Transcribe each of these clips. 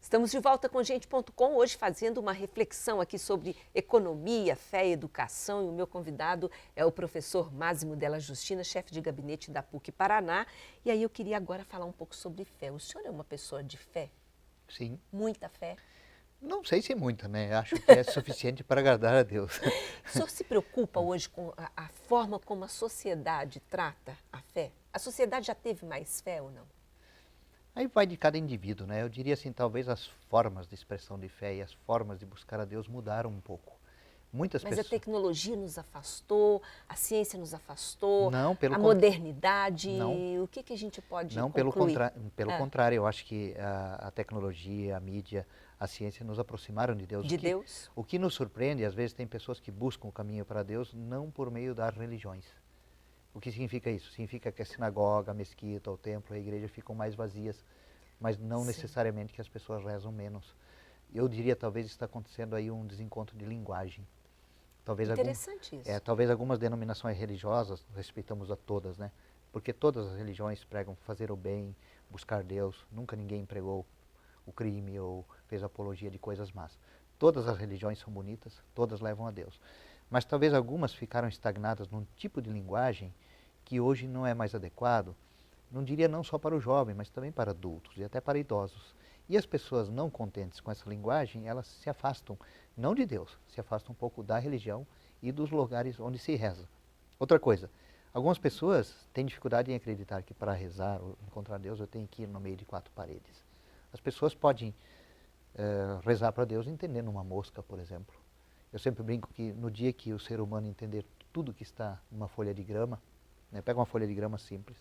Estamos de volta com Gente.com, hoje fazendo uma reflexão aqui sobre economia, fé e educação. E o meu convidado é o professor Mázimo Della Justina, chefe de gabinete da PUC Paraná. E aí eu queria agora falar um pouco sobre fé. O senhor é uma pessoa de fé? Sim. Muita fé? Não sei se é muita, né? Acho que é suficiente para agradar a Deus. O senhor se preocupa hoje com a forma como a sociedade trata a fé? A sociedade já teve mais fé ou não? Aí vai de cada indivíduo, né? Eu diria assim, talvez as formas de expressão de fé e as formas de buscar a Deus mudaram um pouco. Muitas Mas a pessoas... tecnologia nos afastou, a ciência nos afastou, Não, a modernidade, Não, o que a gente pode não, concluir? pelo contrário, eu acho que a tecnologia, a mídia, a ciência nos aproximaram de Deus. De Deus? O que nos surpreende, às vezes tem pessoas que buscam o caminho para Deus não por meio das religiões. O que significa isso? Significa que a sinagoga, a mesquita, o templo, a igreja ficam mais vazias, mas não Sim. necessariamente que as pessoas rezam menos. Eu diria, talvez está acontecendo aí um desencontro de linguagem. Talvez Interessante isso. talvez algumas denominações religiosas, respeitamos a todas, né? Porque todas as religiões pregam fazer o bem, buscar Deus. Nunca ninguém pregou o crime ou fez apologia de coisas más. Todas as religiões são bonitas, todas levam a Deus. Mas talvez algumas ficaram estagnadas num tipo de linguagem que hoje não é mais adequado, não diria não só para o jovem, mas também para adultos e até para idosos. E as pessoas não contentes com essa linguagem, elas se afastam, não de Deus, se afastam um pouco da religião e dos lugares onde se reza. Outra coisa, algumas pessoas têm dificuldade em acreditar que para rezar ou encontrar Deus eu tenho que ir no meio de quatro paredes. As pessoas podem rezar para Deus entendendo uma mosca, por exemplo. Eu sempre brinco que no dia que o ser humano entender tudo que está numa folha de grama, né, pega uma folha de grama simples,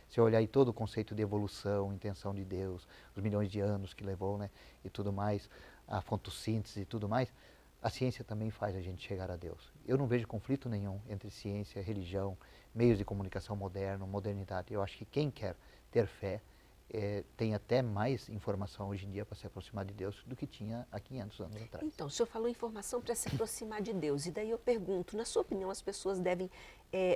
se eu olhar aí todo o conceito de evolução, intenção de Deus, os milhões de anos que levou, né, e tudo mais, a fotossíntese e tudo mais, a ciência também faz a gente chegar a Deus. Eu não vejo conflito nenhum entre ciência, religião, meios de comunicação moderno, modernidade. Eu acho que quem quer ter fé tem até mais informação hoje em dia para se aproximar de Deus do que tinha há 500 anos atrás. Então, o senhor falou informação para se aproximar de Deus. E daí eu pergunto, na sua opinião, as pessoas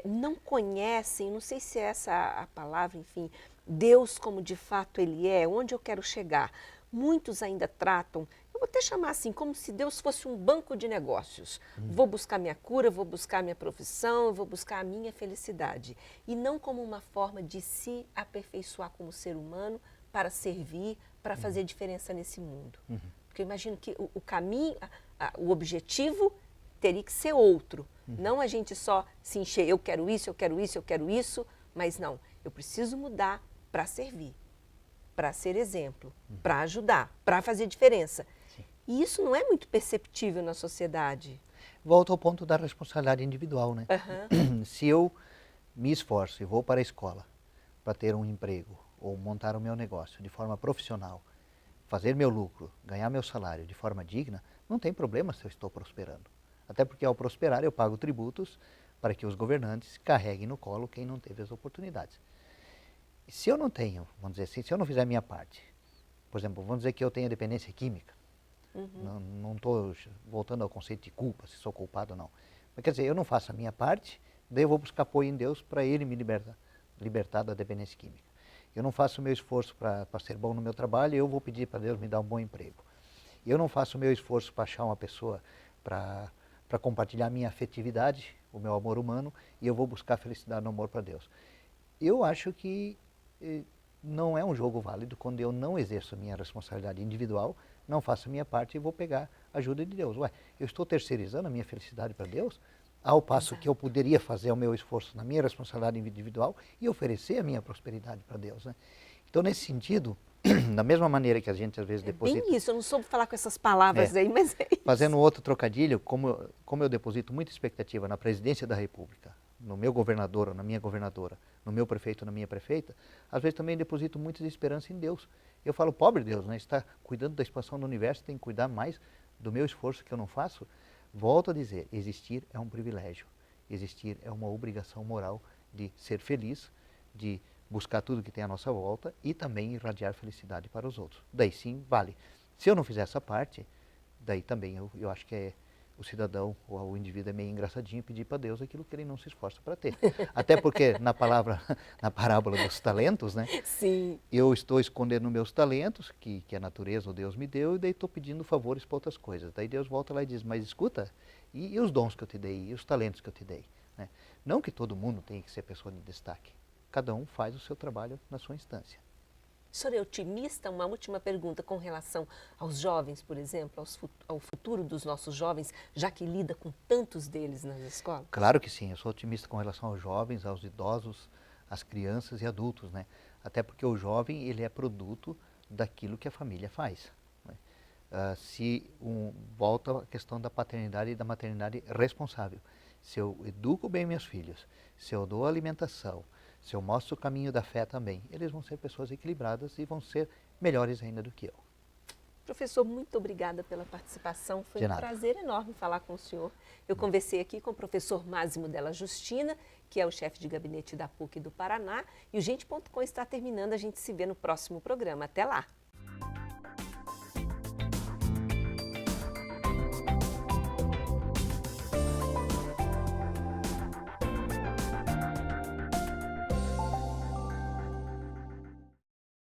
não conhecem, não sei se é essa a palavra, enfim, Deus como de fato Ele é, onde eu quero chegar. Muitos ainda tratam, eu vou até chamar assim, como se Deus fosse um banco de negócios. Vou buscar minha cura, vou buscar minha profissão, vou buscar a minha felicidade. E não como uma forma de se aperfeiçoar como ser humano para servir, para fazer diferença nesse mundo. Porque eu imagino que o caminho, o objetivo teria que ser outro. Não a gente só se encher, eu quero isso, eu quero isso, eu quero isso, mas não, eu preciso mudar para servir, para ser exemplo, para ajudar, para fazer diferença. Sim. E isso não é muito perceptível na sociedade. Volto ao ponto da responsabilidade individual, né? Se eu me esforço e vou para a escola para ter um emprego ou montar o meu negócio de forma profissional, fazer meu lucro, ganhar meu salário de forma digna, não tem problema se eu estou prosperando. Até porque ao prosperar eu pago tributos para que os governantes carreguem no colo quem não teve as oportunidades. E se eu não tenho, vamos dizer assim, se eu não fizer a minha parte, por exemplo, vamos dizer que eu tenho dependência química, não estou voltando ao conceito de culpa, se sou culpado ou não. Mas quer dizer, eu não faço a minha parte, daí eu vou buscar apoio em Deus para Ele me libertar da dependência química. Eu não faço o meu esforço para ser bom no meu trabalho, eu vou pedir para Deus me dar um bom emprego. Eu não faço o meu esforço para achar uma pessoa para compartilhar a minha afetividade, o meu amor humano, e eu vou buscar felicidade no amor para Deus. Eu acho que não é um jogo válido quando eu não exerço a minha responsabilidade individual, não faço a minha parte e vou pegar a ajuda de Deus. Ué, eu estou terceirizando a minha felicidade para Deus? Ao passo que eu poderia fazer o meu esforço na minha responsabilidade individual e oferecer a minha prosperidade para Deus, né? Então, nesse sentido, da mesma maneira que a gente às vezes deposita... Bem isso, eu não soube falar com essas palavras aí, mas é isso. Fazendo outro trocadilho, como eu deposito muita expectativa na presidência da República, no meu governador ou na minha governadora, no meu prefeito ou na minha prefeita, às vezes também deposito muita esperança em Deus. Eu falo, pobre Deus, né? Está cuidando da expansão do universo, tem que cuidar mais do meu esforço que eu não faço. Volto a dizer, existir é um privilégio, existir é uma obrigação moral de ser feliz, de buscar tudo que tem à nossa volta e também irradiar felicidade para os outros. Daí sim, vale. Se eu não fizer essa parte, daí também eu acho que o cidadão ou o indivíduo é meio engraçadinho pedir para Deus aquilo que ele não se esforça para ter. Até porque na parábola dos talentos, né? Sim. Eu estou escondendo meus talentos, que a natureza ou Deus me deu, e daí estou pedindo favores para outras coisas. Daí Deus volta lá e diz, mas escuta, e os dons que eu te dei, e os talentos que eu te dei? Né? Não que todo mundo tenha que ser pessoa de destaque. Cada um faz o seu trabalho na sua instância. O senhor é otimista? Uma última pergunta com relação aos jovens, por exemplo, ao futuro dos nossos jovens, já que lida com tantos deles nas escolas? Claro que sim, eu sou otimista com relação aos jovens, aos idosos, às crianças e adultos, né? Até porque o jovem, ele é produto daquilo que a família faz. Né? Volta à questão da paternidade e da maternidade responsável. Se eu educo bem meus filhos, se eu dou alimentação, se eu mostro o caminho da fé também, eles vão ser pessoas equilibradas e vão ser melhores ainda do que eu. Professor, muito obrigada pela participação. Foi um prazer enorme falar com o senhor. Eu conversei aqui com o professor Mázimo Della Justina, que é o chefe de gabinete da PUC do Paraná. E o Gente.com está terminando. A gente se vê no próximo programa. Até lá!